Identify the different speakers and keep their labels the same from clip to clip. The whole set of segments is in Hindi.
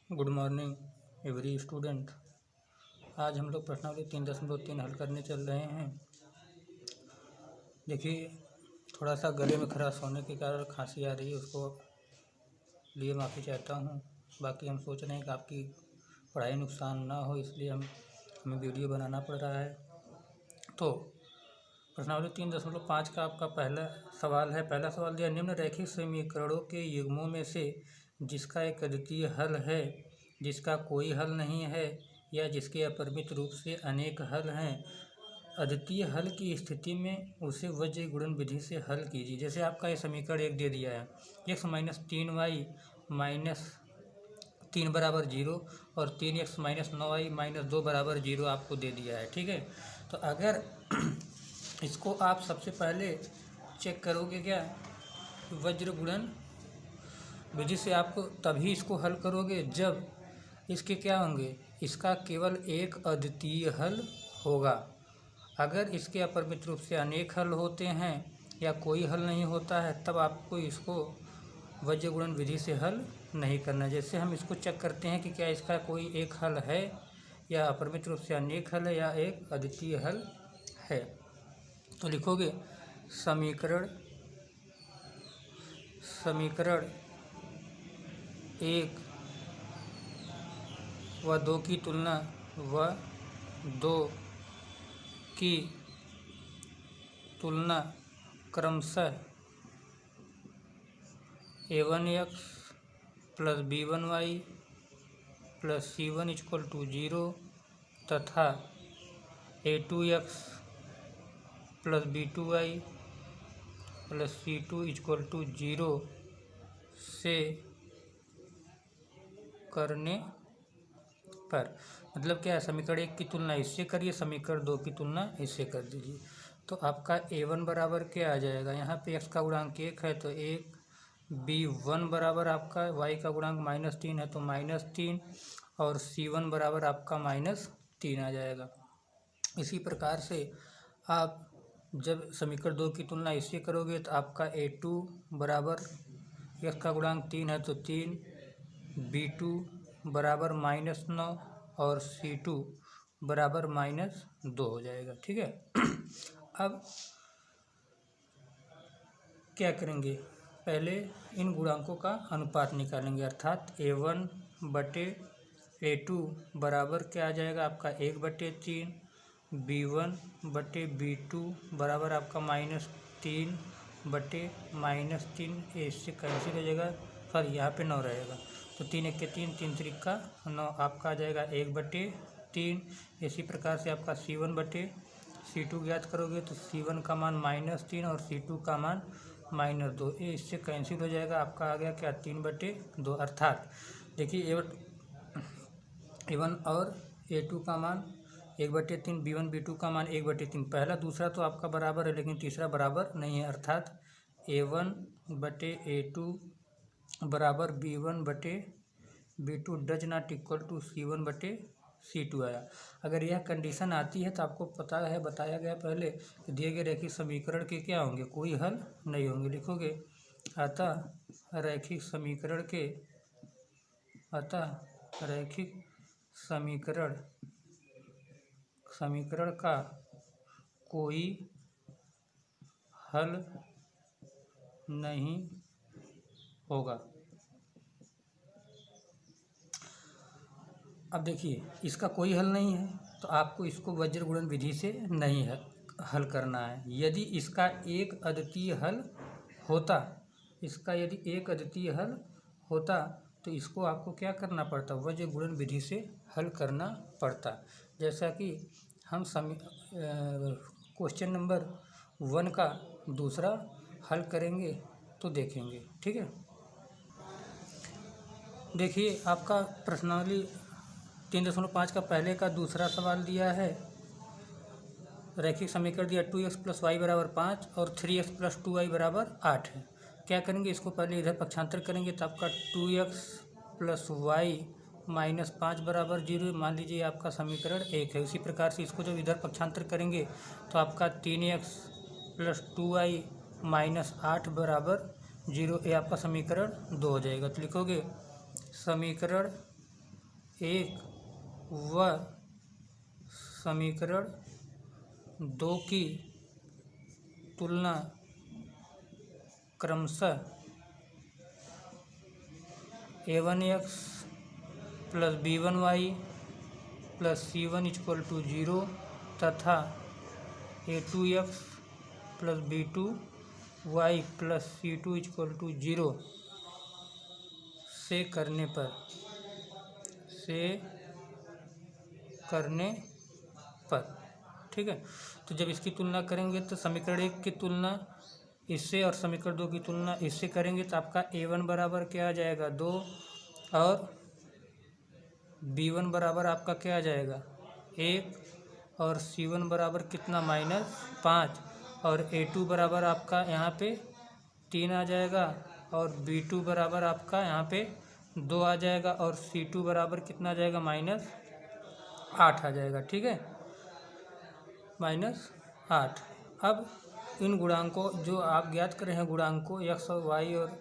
Speaker 1: Good morning every student. आज हम लोग प्रश्नावली 3.3 हल करने चल रहे हैं। देखिए, थोड़ा सा गले में खराश होने के कारण खांसी आ रही है, उसको लिए माफ़ी चाहता हूँ। बाकी हम सोच रहे हैं कि आपकी पढ़ाई नुकसान ना हो, इसलिए हमें वीडियो बनाना पड़ रहा है। तो प्रश्नावली 3.5 का आपका पहला सवाल है। पहला सवाल दिया, निम्न रैखिक समीकरणों के युग्मों में से जिसका एक अद्वितीय हल है, जिसका कोई हल नहीं है, या जिसके अपरिमित रूप से अनेक हल हैं, अद्वितीय हल की स्थिति में उसे वज्र गुणन विधि से हल कीजिए। जैसे आपका ये समीकरण एक दे दिया है, x - 3y - 3 बराबर 0 और 3x - 9y - 2 बराबर 0 आपको दे दिया है। ठीक है, तो अगर इसको आप सबसे पहले चेक करोगे क्या, वज्र गुणन विधि से आपको तभी इसको हल करोगे जब इसके क्या होंगे, इसका केवल एक अद्वितीय हल होगा। अगर इसके अपरिमित रूप से अनेक हल होते हैं या कोई हल नहीं होता है, तब आपको इसको वज्र गुणन विधि से हल नहीं करना। जैसे हम इसको चेक करते हैं कि क्या इसका कोई एक हल है, या अपरिमित रूप से अनेक हल है, या एक अद्वितीय हल है। तो लिखोगे समीकरण 1 व 2 की तुलना क्रमशः a1x + b1y + c1 = 0 तथा a2x + b2y + c2 = 0 से करने पर, मतलब क्या है, समीकरण 1 की तुलना इससे करिए, समीकरण 2 की तुलना इससे कर दीजिए। तो आपका a1 बराबर क्या आ जाएगा, यहाँ पे x का गुणांक 1 है तो 1, b1 बराबर आपका y का गुणांक -3 है तो -3, और c1 बराबर आपका -3 आ जाएगा। इसी प्रकार से आप जब समीकरण 2 की तुलना इससे करोगे तो आपका a2 बराबर x का गुणांक 3 है तो 3, b2 बराबर -9 और c2 बराबर -2 हो जाएगा। ठीक है, अब क्या करेंगे, पहले इन गुणांकों का अनुपात निकालेंगे, अर्थात a1 बटे a2 बराबर क्या आ जाएगा आपका 1/3, b1 बटे b2 बराबर आपका -3 बटे -3, इससे कैंसिल हो जाएगा, सॉरी यहाँ पे 9 रहेगा तो 3 1 के 3, 3 3 का 9 आपका आ जाएगा 1/3। इसी प्रकार से आपका c1 बटे c2 ज्ञात करोगे तो c1 का मान -3 और c2 का मान -2, ये इससे कैंसिल हो जाएगा, आपका आ गया क्या 3/2। अर्थात देखिए a1 और a2 का मान 1/3, b1 b2 का मान 1/3, पहला दूसरा तो आपका बराबर है लेकिन तीसरा बराबर नहीं है, अर्थात a1 बटे a2 बराबर b1 बटे b2 does not equal to c1 बटे c2 आया। अगर यह कंडीशन आती है तो आपको पता है, बताया गया पहले कि दिए गए रैखिक समीकरण के क्या होंगे, कोई हल नहीं होंगे। लिखोगे अतः रैखिक समीकरण का कोई हल नहीं होगा। अब देखिए, इसका कोई हल नहीं है तो आपको इसको वज्र गुणन विधि से नहीं हल करना है। यदि इसका एक अद्वितीय हल होता, यदि एक अद्वितीय हल होता तो इसको आपको क्या करना पड़ता, वज्र गुणन विधि से हल करना पड़ता। जैसा कि हम क्वेश्चन नंबर 1 का दूसरा हल करेंगे तो देखेंगे। ठीक है, देखिए आपका प्रश्नावली 3.5 का पहले का दूसरा सवाल दिया है, रैखिक समीकरण दिया 2x + y बराबर 5 और 3x + 2y बराबर 8 है। क्या करेंगे, इसको पहले इधर पक्षांतर करेंगे तो आपका 2x + y - 5 बराबर 0, मान लीजिए आपका समीकरण 1 है। उसी प्रकार से इसको जब इधर पक्षांतर करेंगे तो आपका 3x + 2y - 8 बराबर 0, ये आपका समीकरण 2 हो जाएगा। तो लिखोगे समीकरण एक व समीकरण दो की तुलना क्रमशः a1x plus b1y plus c1 equal to 0 तथा a2x plus b2y plus c2 equal to 0 से करने पर ठीक है। तो जब इसकी तुलना करेंगे तो समीकरण एक की तुलना इससे और समीकरण दो की तुलना इससे करेंगे तो आपका a1 बराबर क्या आ जाएगा 2 और b1 बराबर आपका क्या आ जाएगा 1 और c1 बराबर कितना -5 और a2 बराबर आपका यहाँ पे 3 आ जाएगा और b2 बराबर आपका यहाँ पे 2 आ जाएगा और c2 बराबर कितना आ जाएगा -8 आ जाएगा। ठीक है, -8। अब इन गुणांकों जो आप ज्ञात कर रहे हैं गुणांकों x और y और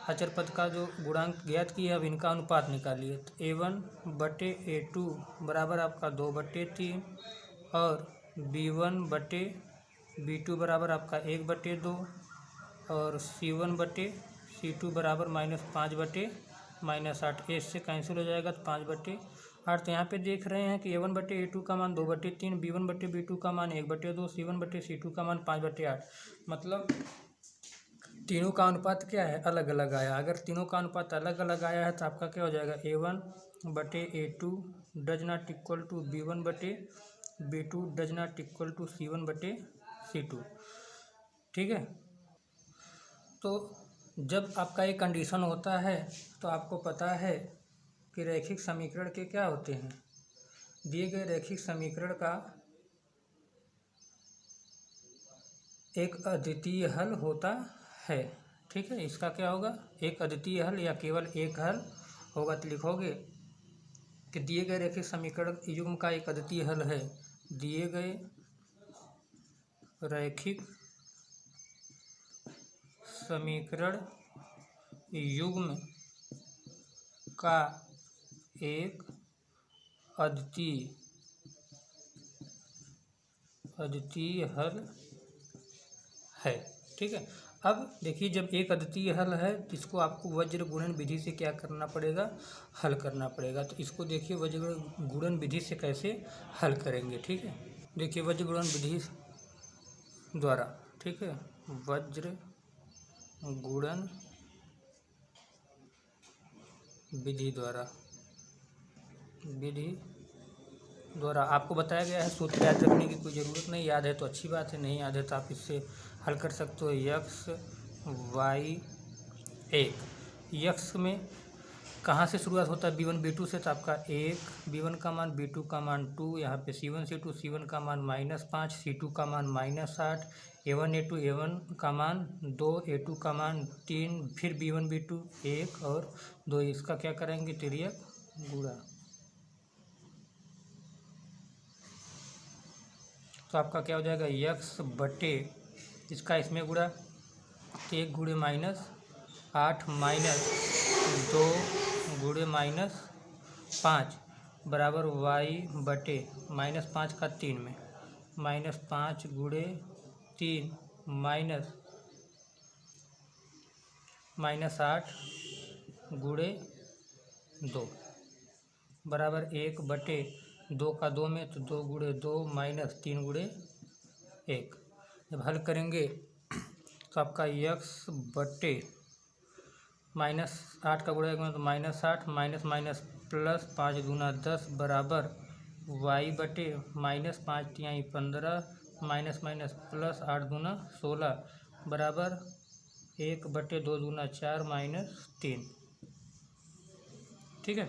Speaker 1: अचर पद का जो गुणांक ज्ञात किया है अब इनका अनुपात निकालिए। तो a1/a2 बराबर आपका 2/3 और b1/b2 बराबर आपका 1/2 और c1/c2 बराबर -5/-8। इससे कैंसिल हो जाएगा तो 5/8। तो यहाँ पे देख रहे हैं कि a1/a2 का मान 2/3, b1/b2 का मान 1/2, c1/c2 का मान 5/8। मतलब तीनों का अनुपात क्या है अलग अलग आया। अगर तीनों का अनुपात अलग अलग आया है तो आपका क्या हो जाएगा a1/a2 does not equal to b1/b2 does not equal to c1/c2। ठीक है, तो जब आपका ये कंडीशन होता है तो आपको पता है कि रैखिक समीकरण के क्या होते हैं, दिए गए रैखिक समीकरण का एक अद्वितीय हल होता है। ठीक है, इसका क्या होगा एक अद्वितीय हल या केवल एक हल होगा। तो लिखोगे कि दिए गए रैखिक समीकरण युग्म का एक अद्वितीय हल है। दिए गए रैखिक समीकरण युग्म का एक अद्वितीय हल है। ठीक है, अब देखिए जब एक अद्वितीय हल है तो इसको आपको वज्र गुणन विधि से क्या करना पड़ेगा हल करना पड़ेगा। तो इसको देखिए वज्र गुणन विधि से कैसे हल करेंगे। ठीक है, देखिए वज्र गुणन विधि द्वारा, ठीक है, वज्र गुणन विधि द्वारा आपको बताया गया है। सूत्र याद रखने की कोई ज़रूरत नहीं, याद है तो अच्छी बात है, नहीं याद है तो आप इससे हल कर सकते हो। x y 1 x में कहाँ से शुरुआत होता है b1 b2 से, तो आपका 1 b1 का मान b2 का मान 2, यहाँ पे c1 c2 c1 का मान -5 c2 का मान -8 a1 a1 का मान 2 a2 का मान 3 फिर b1 b2 1 और 2। इसका क्या करेंगे तिर्यक गुणा। तो आपका क्या हो जाएगा x बटे इसका इसमें गुणा 1 गुणे -8 -2 गुणे -5 बराबर y बटे -5 का 3 में -5 गुणे 3 -8 गुणे 2 बराबर 1 बटे 2 का 2 में तो 2 गुणे 2 -3 गुणे 1। जब हल करेंगे तो आपका x बटे -8 का गुणा 1 में तो -8 माइनस प्लस 5 दूना 10 बराबर y बटे -5 तिहाई 15 माइनस प्लस 8 दूना 16 बराबर 1 बटे 2 दूना 4 -3। ठीक है,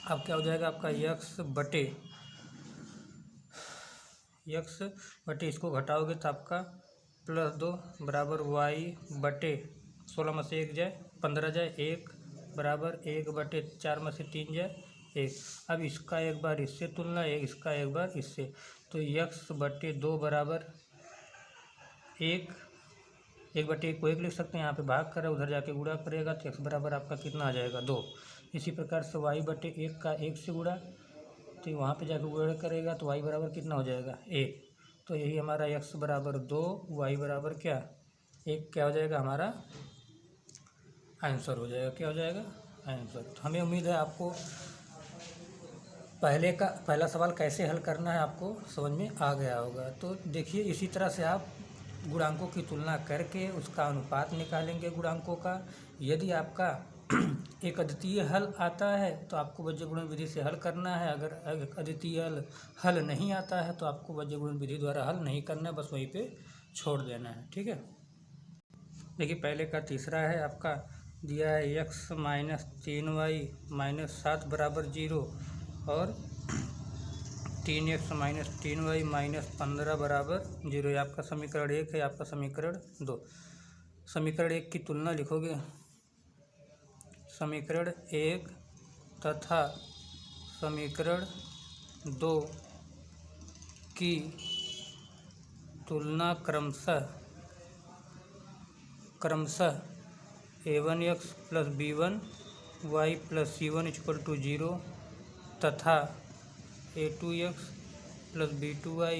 Speaker 1: अब क्या हो जाएगा आपका x बटे इसको घटाओगे तो आपका +2 बराबर y बटे 16 में से 1 जाए 15 जाए 1 बराबर 1 बटे 4 में से 3 जाए 1। अब इसका एक बार इससे तुलना इसका एक बार इससे, तो x बटे 2 बराबर 1 बटे 1 को 1 लिख सकते हैं। यहाँ पे भाग कर रहा है, उधर जाके गुणा करेगा तो x बराबर आपका कितना आ जाएगा 2। इसी प्रकार से वाई बटे एक का एक से गुणा, तो वहाँ पे जाकर गुणा करेगा तो वाई बराबर कितना हो जाएगा 1। तो यही हमारा x बराबर 2, वाई बराबर क्या 1 क्या हो जाएगा हमारा आंसर हो जाएगा। क्या हो जाएगा आंसर। तो हमें उम्मीद है आपको पहला सवाल कैसे हल करना है आपको समझ में आ गया होगा। तो देखिए इसी तरह से आप गुणांकों की तुलना करके उसका अनुपात निकालेंगे गुणांकों का। यदि आपका एक अद्वितीय हल आता है तो आपको बीजगणित विधि से हल करना है। अगर अद्वितीय हल नहीं आता है तो आपको बीजगणित विधि द्वारा हल नहीं करना है, बस वहीं पे छोड़ देना है। ठीक है, देखिए पहले का तीसरा है आपका दिया है x माइनस 3y माइनस 7 बराबर 0 और 3x माइनस 3y माइनस 15 बराबर 0। ये आपका समीकरण 1 है, आपका समीकरण 2। समीकरण 1 की तुलना लिखोगे, समीकरण 1 तथा समीकरण 2 की तुलना क्रमशः a1x plus b1y plus c1 equal to 0 तथा a2x plus b2y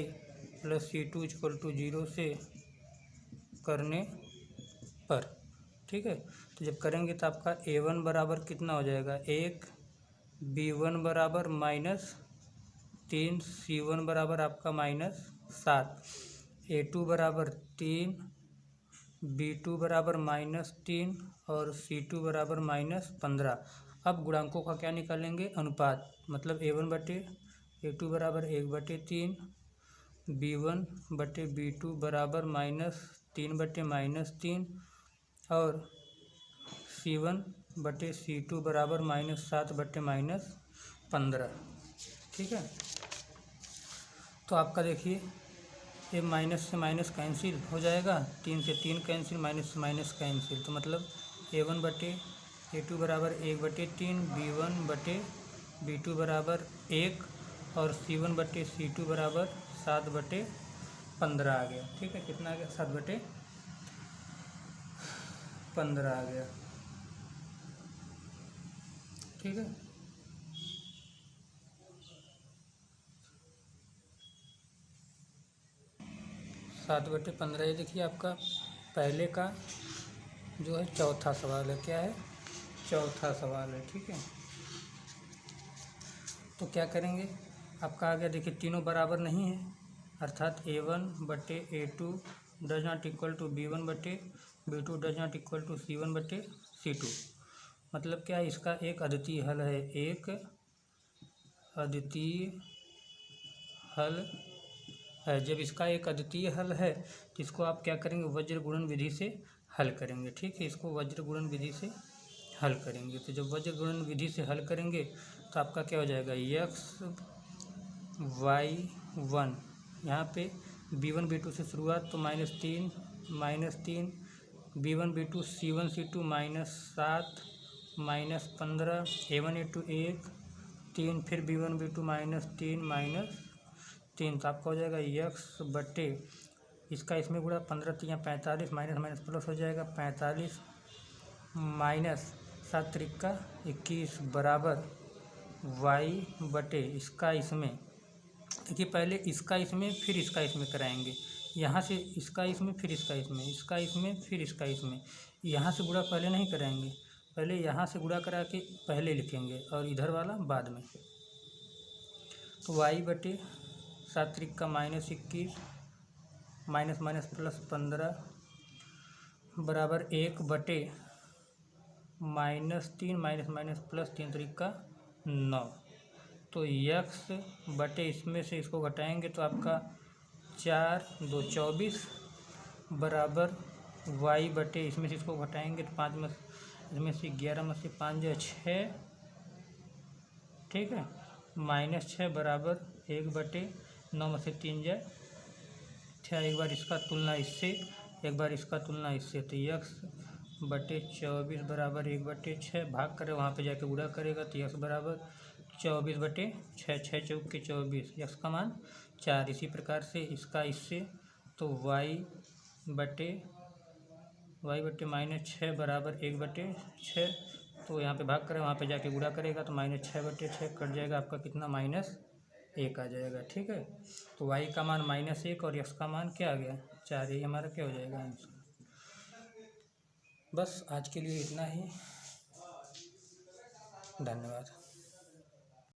Speaker 1: plus c2 equal to 0 से करने पर। ठीक है, तो जब करेंगे तो आपका a1 बराबर कितना हो जाएगा 1, b1 बराबर -3, c1 बराबर आपका -7, a2 बराबर 3, b2 बराबर -3 और c2 बराबर -15। अब गुणांकों का क्या निकालेंगे अनुपात, मतलब a1 बटे a2 बराबर 1/3, b1 बटे b2 बराबर -3 बटे -3 और c1 बटे c2 बराबर -7 बटे -15। ठीक है, तो आपका देखिए ये माइनस से माइनस कैंसिल हो जाएगा, 3 से 3 कैंसिल, माइनस से माइनस कैंसिल। तो मतलब a1 बटे a2 बराबर 1/3, b1 बटे b2 बराबर 1 और c1 बटे c2 बराबर 7 बटे 15 आ गया। ठीक है, कितना आ गया 7 बटे 15 आ गया। ठीक है, सात बटे 15। ये देखिए आपका पहले का जो है चौथा सवाल है। क्या है, चौथा सवाल है। ठीक है, तो क्या करेंगे, आपका आ गया देखिए तीनों बराबर नहीं है, अर्थात a1 बटे a2 does not equal to b1 बटे b2 does not equal to c1 बटे c2। मतलब क्या, इसका एक अद्वितीय हल है, एक अद्वितीय हल है। जब इसका एक अद्वितीय हल है तो इसको आप क्या करेंगे, वज्र गुणन विधि से हल करेंगे। ठीक है, इसको वज्र गुणन विधि से हल करेंगे। तो जब वज्र गुणन विधि से हल करेंगे तो आपका क्या हो जाएगा x y1, यहाँ पे b1 b2 से शुरुआत तो -3 b1 b2 c1 c2 -7 -15 a1 a2 1 3 फिर b1 b2 -3 -3। तो आपका हो जाएगा x बटे इसका इसमें गुणा 15 3 45 माइनस माइनस प्लस हो जाएगा 45 माइनस 7 त्रिका 21 बराबर y बटे इसका इसमें। देखिए पहले इसका इसमें फिर इसका इसमें कराएंगे, यहाँ से इसका इसमें फिर इसका इसमें, इसका इसमें फिर इसका इसमें। यहाँ से गुणा पहले नहीं कराएंगे, पहले यहाँ से गुणा करा के पहले लिखेंगे और इधर वाला बाद में। तो y बटे 7 त्रिका -21 माइनस माइनस प्लस 15 बराबर 1 बटे -3 माइनस माइनस प्लस 3 त्रिका 9। तो x बटे इसमें से इसको घटाएंगे तो आपका 4 2 24 बराबर y बटे इसमें से इसको घटाएंगे तो 5 में इसमें से 11 में से 5 जो 6। ठीक है, -6 बराबर 1 बटे 9 में से 3 जाए 6। एक बार इसका तुलना इससे, एक बार इसका तुलना इससे, तो x बटे 24 बराबर 1 बटे 6 भाग करे वहाँ पे जाके गुणा करेगा तो x बराबर 24 बटे 6, 6 चौक के 24, x का मान 4। इसी प्रकार से इसका इससे तो y बटे -6 बराबर 1 बटे 6। तो यहाँ पे भाग करें, वहाँ पे जाके गुणा करेगा तो -6/6 कट जाएगा आपका कितना, -1 आ जाएगा। ठीक है, तो y का मान -1 और x का मान क्या आ गया, 4। ये हमारा क्या हो जाएगा आंसर। बस आज के लिए इतना ही, धन्यवाद।